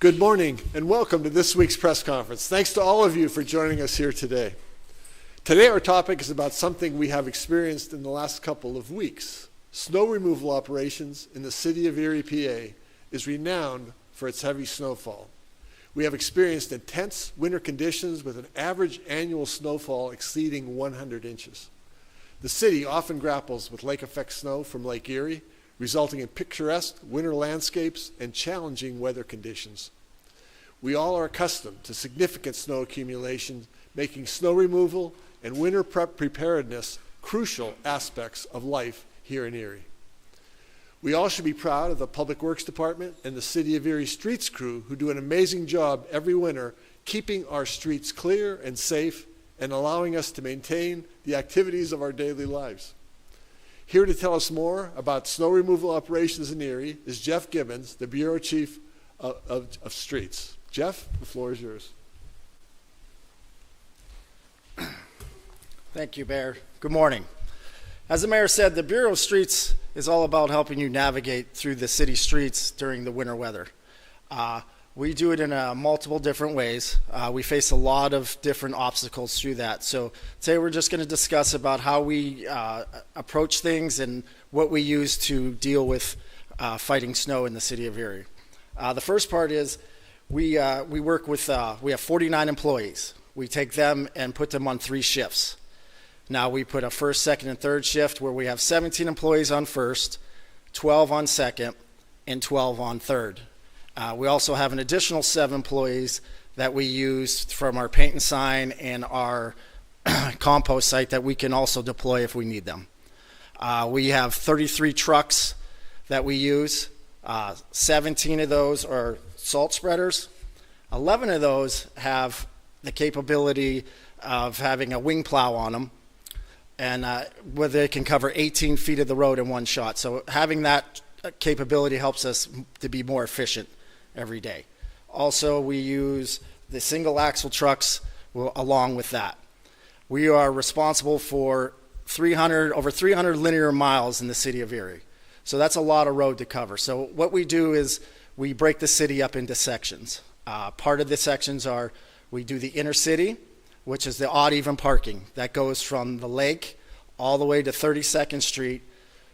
Good morning and welcome to this week's press conference. Thanks to all of you for joining us here today. Today our topic is about something we have experienced in the last couple of weeks. Snow removal operations in the city of Erie, PA is renowned for its heavy snowfall. We have experienced intense winter conditions with an average annual snowfall exceeding 100 inches. The city often grapples with lake effect snow from Lake Erie, resulting in picturesque winter landscapes and challenging weather conditions. We all are accustomed to significant snow accumulation, making snow removal and winter preparedness crucial aspects of life here in Erie. We all should be proud of the Public Works Department and the City of Erie streets crew who do an amazing job every winter keeping our streets clear and safe and allowing us to maintain the activities of our daily lives. Here to tell us more about snow removal operations in Erie is Jeff Gibbons, the Bureau Chief of Streets. Jeff, the floor is yours. Thank you, Mayor. Good morning. As the Mayor said, the Bureau of Streets is all about helping you navigate through the city streets during the winter weather. We do it in multiple different ways. We face a lot of different obstacles through that. So today we're just going to discuss about how we approach things and what we use to deal with fighting snow in the city of Erie. The first part is we work with, we have 49 employees. We take them and put them on 3 shifts. Now we put a first, second, and third shift where we have 17 employees on first, 12 on second, and 12 on third. We also have an additional 7 employees that we use from our paint and sign and our compost site that we can also deploy if we need them. We have 33 trucks that we use. 17 of those are salt spreaders. 11 of those have the capability of having a wing plow on them, and where they can cover 18 feet of the road in one shot. So having that capability helps us to be more efficient every day. Also, we use the single axle trucks along with that. We are responsible for over 300 linear miles in the city of Erie. So that's a lot of road to cover. So what we do is we break the city up into sections. Part of the sections are we do the inner city, which is the odd even parking. That goes from the lake all the way to 32nd Street,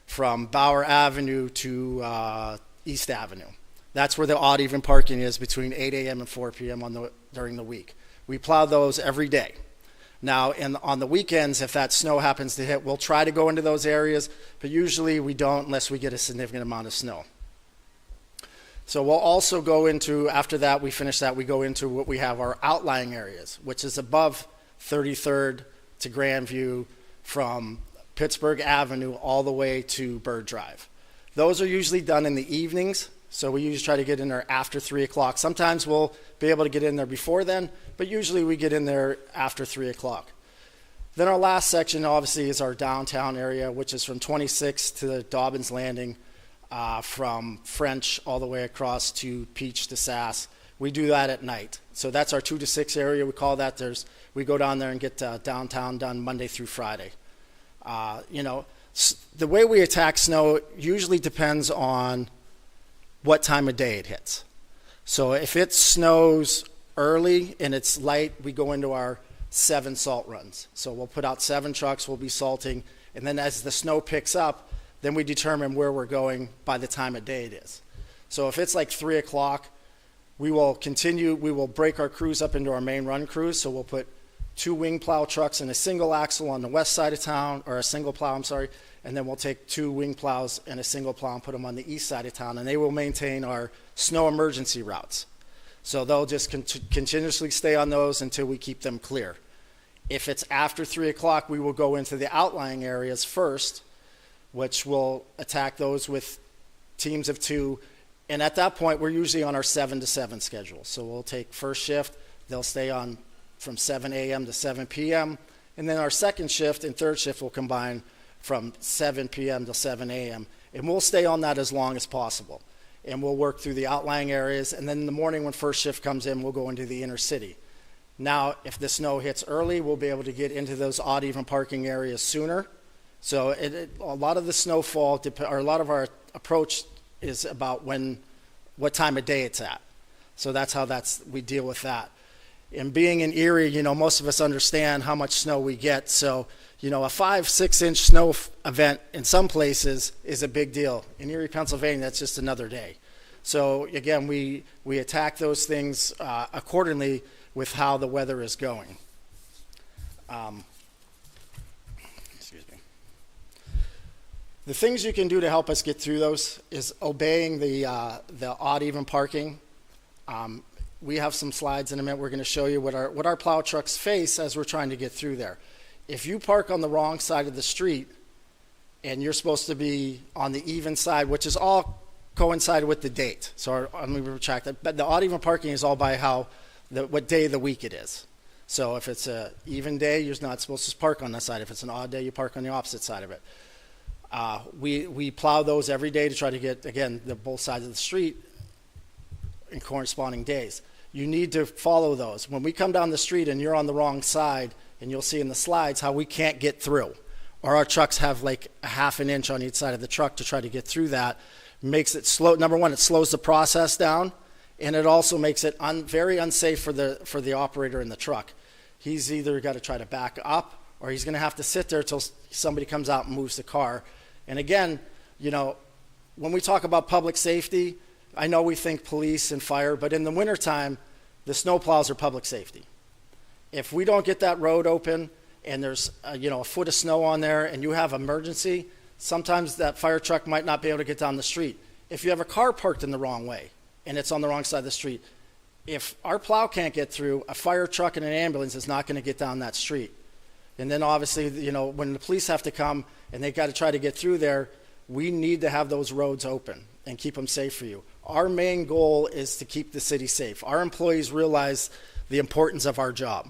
from Bauer Avenue to East Avenue. That's where the odd even parking is between 8 a.m. and 4 p.m. during the week. We plow those every day. Now, on the weekends, if that snow happens to hit, we'll try to go into those areas, but usually we don't unless we get a significant amount of snow. So we'll also go into, after that, we finish that, we go into what we have our outlying areas, which is above 33rd to Grandview, from Pittsburgh Avenue all the way to Bird Drive. Those are usually done in the evenings. So we usually try to get in there after 3 o'clock. Sometimes we'll be able to get in there before then, but usually we get in there after 3 o'clock. Then our last section obviously is our downtown area, which is from 26 to Dobbins Landing, from French all the way across to Peach to Sass. We do that at night. So that's our 2 to 6 area. We call that. We go down there and get downtown done Monday through Friday. The way we attack snow usually depends on what time of day it hits. So if it snows early and it's light, we go into our 7 salt runs. So we'll put out 7 trucks, we'll be salting, and then as the snow picks up, then we determine where we're going by the time of day it is. So if it's like 3 o'clock, we will break our crews up into our main run crews. So we'll put 2 wing plow trucks and a single axle on the west side of town, or a single plow, I'm sorry, and then we'll take 2 wing plows and a single plow and put them on the east side of town, and they will maintain our snow emergency routes. So they'll just continuously stay on those until we keep them clear. If it's after 3 o'clock, we will go into the outlying areas first, which will attack those with teams of 2. And at that point, we're usually on our 7 to 7 schedule. So we'll take first shift, they'll stay on from 7 a.m. to 7 p.m. And then our second shift and third shift will combine from 7 p.m. to 7 a.m. And we'll stay on that as long as possible. And we'll work through the outlying areas. And then in the morning when first shift comes in, we'll go into the inner city. Now, if the snow hits early, we'll be able to get into those odd even parking areas sooner. So a lot of the snowfall, or a lot of our approach is about what time of day it's at. So that's how we deal with that. And being in Erie, you know, most of us understand how much snow we get. So, you know, a 5-6 inch snow event in some places is a big deal. In Erie, Pennsylvania, that's just another day. So again, we attack those things accordingly with how the weather is going. Excuse me. The things you can do to help us get through those is obeying the odd even parking. We have some slides in a minute. We're going to show you what our plow trucks face as we're trying to get through there. If you park on the wrong side of the street and you're supposed to be on the even side, which is all coincided with the date. So let me retract that. But the odd even parking is all by what day of the week it is. So if it's an even day, you're not supposed to park on that side. If it's an odd day, you park on the opposite side of it. We plow those every day to try to get, again, both sides of the street in corresponding days. You need to follow those. When we come down the street and you're on the wrong side, and you'll see in the slides how we can't get through, or our trucks have like a 1/2 inch on each side of the truck to try to get through that, makes it slow. Number one, it slows the process down, and it also makes it very unsafe for the operator in the truck. He's either got to try to back up, or he's going to have to sit there until somebody comes out and moves the car. And again, you know, when we talk about public safety, I know we think police and fire, but in the wintertime, the snowplows are public safety. If we don't get that road open and there's a foot of snow on there and you have emergency, sometimes that fire truck might not be able to get down the street. If you have a car parked in the wrong way and it's on the wrong side of the street, if our plow can't get through, a fire truck and an ambulance is not going to get down that street. And then obviously, you know, when the police have to come and they got to try to get through there, we need to have those roads open and keep them safe for you. Our main goal is to keep the city safe. Our employees realize the importance of our job.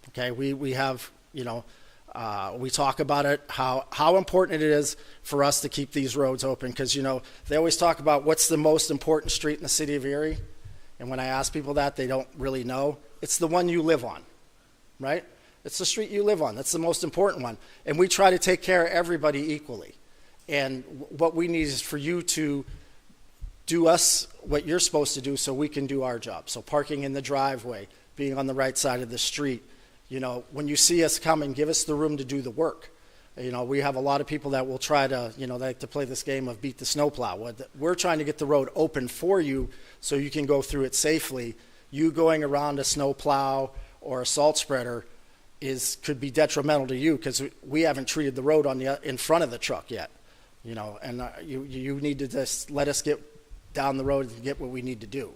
Okay, we have, you know, we talk about it, how important it is for us to keep these roads open, because, you know, they always talk about what's the most important street in the city of Erie, and when I ask people that, they don't really know. It's the one you live on, right? It's the street you live on. That's the most important one, and we try to take care of everybody equally. And what we need is for you to do us what you're supposed to do so we can do our job. So parking in the driveway, being on the right side of the street. You know, when you see us coming, give us the room to do the work. You know, we have a lot of people that will try to, you know, they like to play this game of beat the snowplow. We're trying to get the road open for you so you can go through it safely. You going around a snowplow or a salt spreader could be detrimental to you because we haven't treated the road in front of the truck yet. You know, and you need to just let us get down the road and get what we need to do.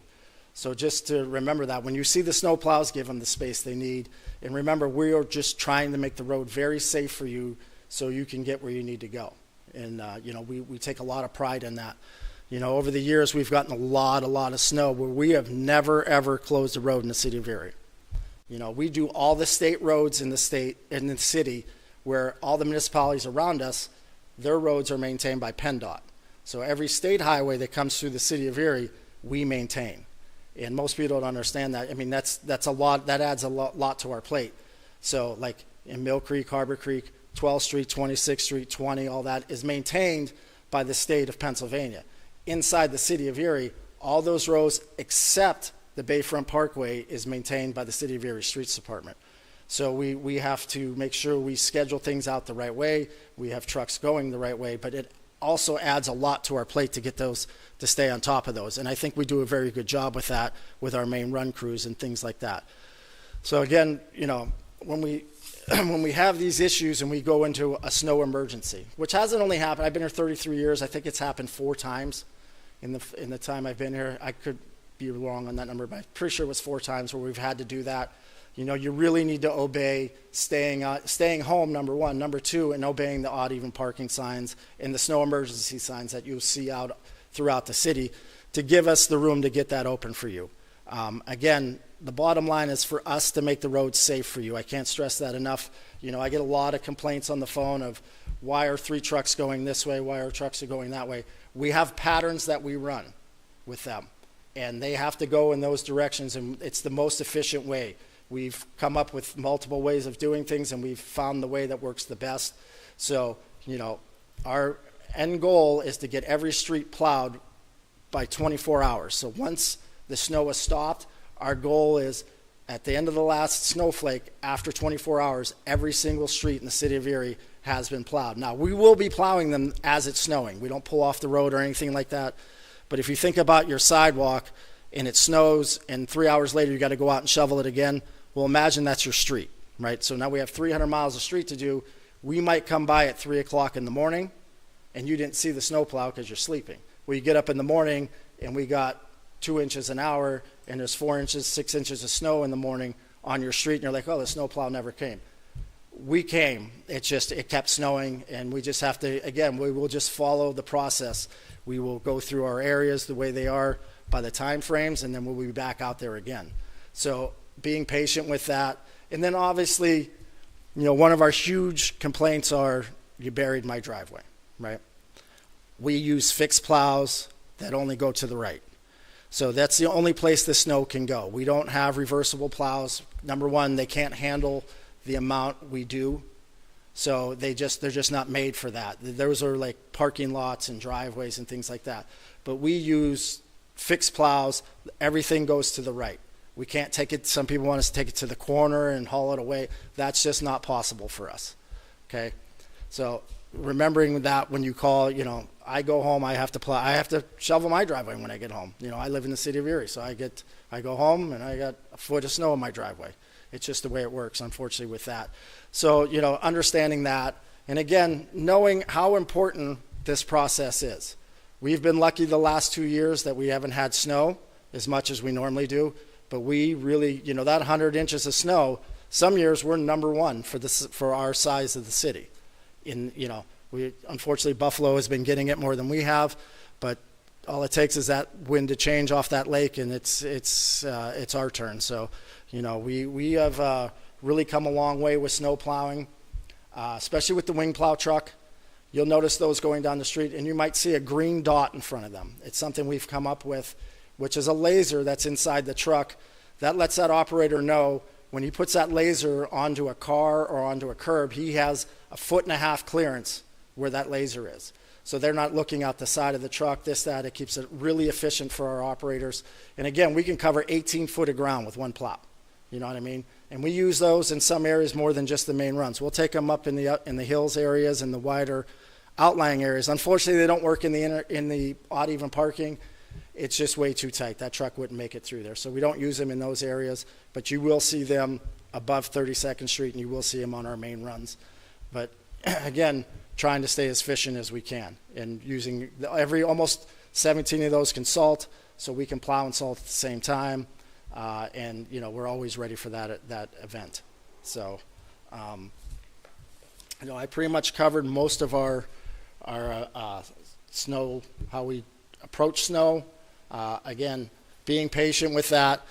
So just to remember that when you see the snowplows, give them the space they need. And remember, we are just trying to make the road very safe for you so you can get where you need to go. And, you know, we take a lot of pride in that. You know, over the years, we've gotten a lot of snow where we have never, ever closed a road in the city of Erie. You know, we do all the state roads in the city where all the municipalities around us, their roads are maintained by PennDOT. So every state highway that comes through the city of Erie, we maintain. And most people don't understand that. I mean, that's a lot. That adds a lot to our plate. So like in Mill Creek, Harbor Creek, 12th Street, 26th Street, 20, all that is maintained by the state of Pennsylvania. Inside the city of Erie, all those roads except the Bayfront Parkway is maintained by the city of Erie Streets Department. So we have to make sure we schedule things out the right way. We have trucks going the right way, but it also adds a lot to our plate to get those, to stay on top of those. And I think we do a very good job with that with our main run crews and things like that. So again, you know, when we have these issues and we go into a snow emergency, which hasn't only happened, I've been here 33 years, I think it's happened 4 times in the time I've been here. I could be wrong on that number, but I'm pretty sure it was 4 times where we've had to do that. You know, you really need to obey staying home, number one. Number two, and obeying the odd even parking signs and the snow emergency signs that you'll see out throughout the city to give us the room to get that open for you. Again, the bottom line is for us to make the roads safe for you. I can't stress that enough. You know, I get a lot of complaints on the phone of why are 3 trucks going this way, why are trucks going that way. We have patterns that we run with them, and they have to go in those directions, and it's the most efficient way. We've come up with multiple ways of doing things, and we've found the way that works the best. So, you know, our end goal is to get every street plowed by 24 hours. So once the snow has stopped. Our goal is at the end of the last snowflake, after 24 hours, every single street in the city of Erie has been plowed. Now, we will be plowing them as it's snowing. We don't pull off the road or anything like that. But if you think about your sidewalk and it snows and 3 hours later you got to go out and shovel it again, well, imagine that's your street, right? So now we have 300 miles of street to do. We might come by at 3 o'clock in the morning and you didn't see the snowplow because you're sleeping. Well, you get up in the morning and we got 2 inches an hour and there's 4 inches, 6 inches of snow in the morning on your street, and you're like, oh, the snowplow never came. We came. It kept snowing, and we just have to, again, we will just follow the process. We will go through our areas the way they are by the time frames, and then we'll be back out there again. So being patient with that. And then obviously, one of our huge complaints are, you buried my driveway, right? We use fixed plows that only go to the right. So that's the only place the snow can go. We don't have reversible plows. Number one, they can't handle the amount we do. So they're just not made for that. Those are like parking lots and driveways and things like that. But we use fixed plows. Everything goes to the right. We can't take it. Some people want us to take it to the corner and haul it away. That's just not possible for us. Okay. So remembering that when you call, I go home, I have to plow, I have to shovel my driveway when I get home. I live in the city of Erie, so I go home and I got a foot of snow in my driveway. It's just the way it works, unfortunately, with that. So, understanding that, and again, knowing how important this process is. We've been lucky the last 2 years that we haven't had snow as much as we normally do, but we really, that 100 inches of snow, some years we're number one for our size of the city. Unfortunately, Buffalo has been getting it more than we have, but all it takes is that wind to change off that lake, and it's our turn. So, we have really come a long way with snow plowing, especially with the wing plow truck. You'll notice those going down the street, and you might see a green dot in front of them. It's something we've come up with, which is a laser that's inside the truck that lets that operator know when he puts that laser onto a car or onto a curb, he has a 1.5 foot clearance where that laser is. So they're not looking out the side of the truck, that. It keeps it really efficient for our operators. And again, we can cover 18 foot of ground with one plow. You know what I mean? And we use those in some areas more than just the main runs. We'll take them up in the hills areas and the wider outlying areas. Unfortunately, they don't work in the odd even parking. It's just way too tight. That truck wouldn't make it through there. So we don't use them in those areas, but you will see them above 32nd Street, and you will see them on our main runs. But again, trying to stay as efficient as we can, and using almost 17 of those can salt, so we can plow and salt at the same time. And we're always ready for that event. So, I pretty much covered most of our snow, how we approach snow. Again, being patient with that.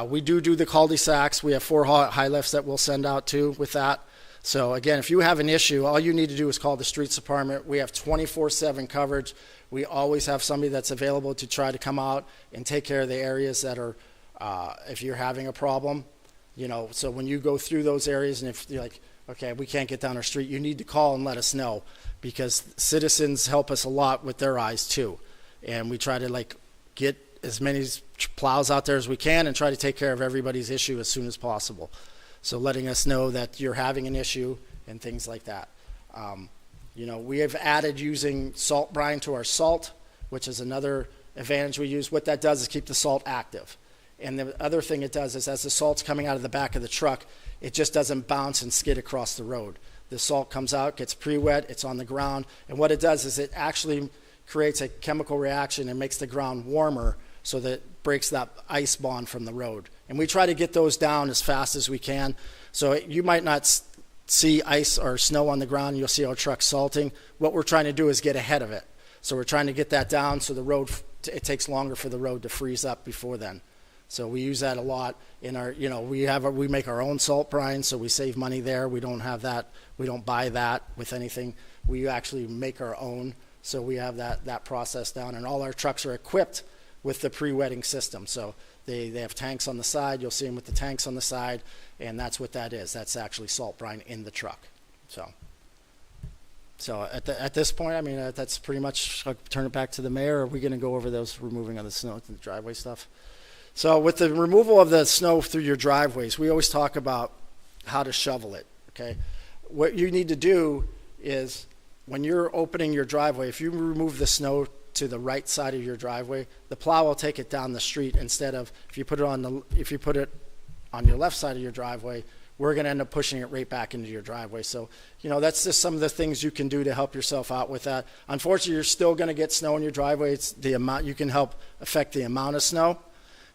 We do the cul-de-sacs. We have 4 high lifts that we'll send out too with that. So again, if you have an issue, all you need to do is call the streets department. We have 24/7 coverage. We always have somebody that's available to try to come out and take care of the areas that are, if you're having a problem, so when you go through those areas and if you're like, okay, we can't get down our street, you need to call and let us know, because citizens help us a lot with their eyes too. And we try to get as many plows out there as we can and try to take care of everybody's issue as soon as possible. So letting us know that you're having an issue and things like that. We have added using salt brine to our salt, which is another advantage we use. What that does is keep the salt active. And the other thing it does is as the salt's coming out of the back of the truck, it just doesn't bounce and skid across the road. The salt comes out, gets pre-wet, it's on the ground, and what it does is it actually creates a chemical reaction and makes the ground warmer, so that it breaks that ice bond from the road. And we try to get those down as fast as we can. So you might not see ice or snow on the ground, you'll see our truck salting. What we're trying to do is get ahead of it. So we're trying to get that down so it takes longer for the road to freeze up before then. So we use that a lot in our, we make our own salt brine, so we save money there. We don't have that, we don't buy that with anything. We actually make our own, so we have that process down, and all our trucks are equipped with the pre-wetting system. So they have tanks on the side, you'll see them with the tanks on the side, and that's what that is. That's actually salt brine in the truck. So at this point, that's pretty much, I'll turn it back to the mayor. Are we gonna go over those removing of the snow, the driveway stuff? So with the removal of the snow through your driveways, we always talk about how to shovel it, okay? What you need to do is when you're opening your driveway, if you remove the snow to the right side of your driveway, the plow will take it down the street instead of if you put it on your left side of your driveway, we're going to end up pushing it right back into your driveway. So, that's just some of the things you can do to help yourself out with that. Unfortunately, you're still going to get snow in your driveway. It's the amount you can help affect the amount of snow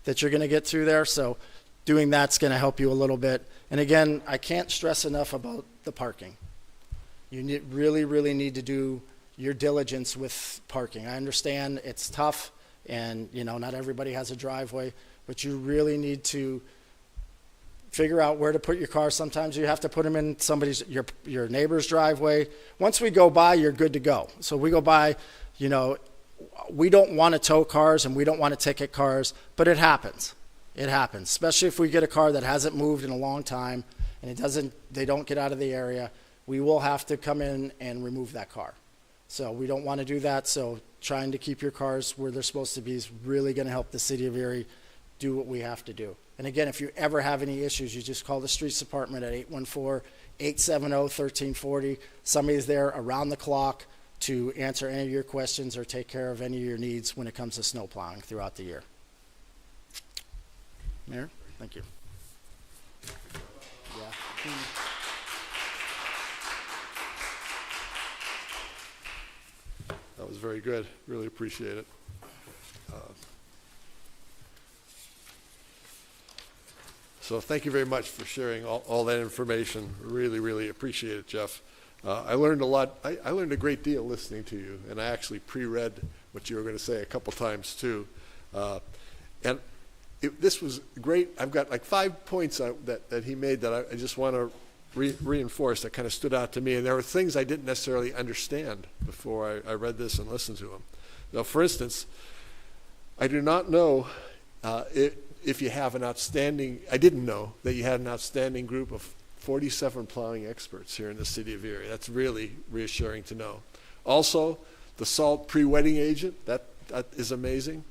that you're going to get through there. So doing that's going to help you a little bit. And again, I can't stress enough about the parking. You really need to do your diligence with parking. I understand it's tough and, not everybody has a driveway, but you really need to figure out where to put your car. Sometimes you have to put them in your neighbor's driveway. Once we go by, you're good to go. So we go by, we don't want to tow cars and we don't want to ticket cars, but it happens. It happens, especially if we get a car that hasn't moved in a long time and they don't get out of the area. We will have to come in and remove that car. So we don't want to do that. So trying to keep your cars where they're supposed to be is really going to help the city of Erie do what we have to do. And again, if you ever have any issues, you just call the streets department at 814-870-1340. Somebody's there around the clock to answer any of your questions or take care of any of your needs when it comes to snow plowing throughout the year. Mayor, thank you. Yeah. That was very good. Really appreciate it. So thank you very much for sharing all that information. Really appreciate it, Jeff. I learned a lot. I learned a great deal listening to you, and I actually pre-read what you were going to say a couple times too. And this was great. I've got like 5 points that he made that I just want to reinforce that kind of stood out to me. And there were things I didn't necessarily understand before I read this and listened to him. Now, for instance, I do not know if you have an outstanding, I didn't know that you had an outstanding group of 47 plowing experts here in the city of Erie. That's really reassuring to know. Also, the salt pre-wetting agent, that is amazing.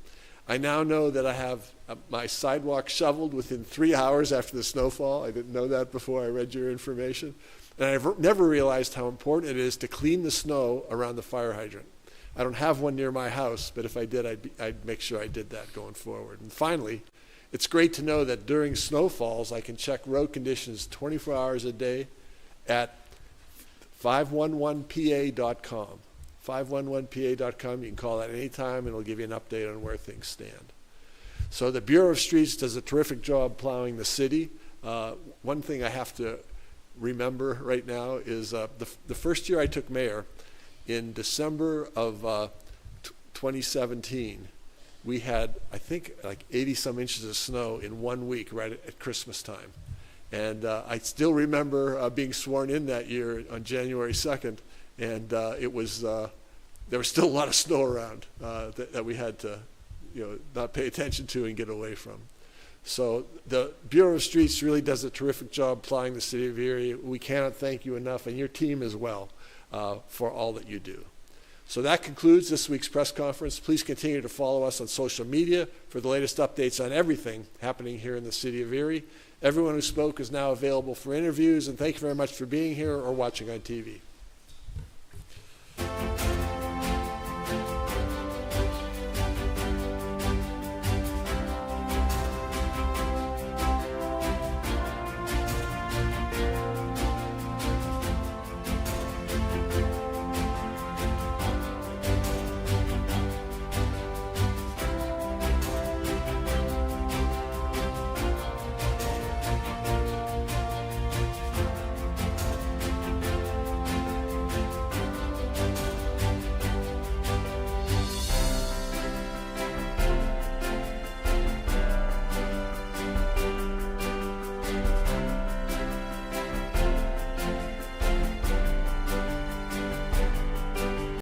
I now know that I have my sidewalk shoveled within 3 hours after the snowfall. I didn't know that before I read your information. And I've never realized how important it is to clean the snow around the fire hydrant. I don't have one near my house, but if I did, I'd make sure I did that going forward. And finally, it's great to know that during snowfalls, I can check road conditions 24 hours a day at 511pa.com. 511pa.com. You can call that anytime, and it'll give you an update on where things stand. So the Bureau of Streets does a terrific job plowing the city. One thing I have to remember right now is the first year I took mayor, in December of 2017, we had, I think, like 80-some inches of snow in 1 week right at Christmas time. And I still remember being sworn in that year on January 2nd, and it was there was still a lot of snow around that we had to not pay attention to and get away from. So the Bureau of Streets really does a terrific job plowing the city of Erie. We cannot thank you enough, and your team as well, for all that you do. So that concludes this week's press conference. Please continue to follow us on social media for the latest updates on everything happening here in the city of Erie. Everyone who spoke is now available for interviews, and thank you very much for being here or watching on TV.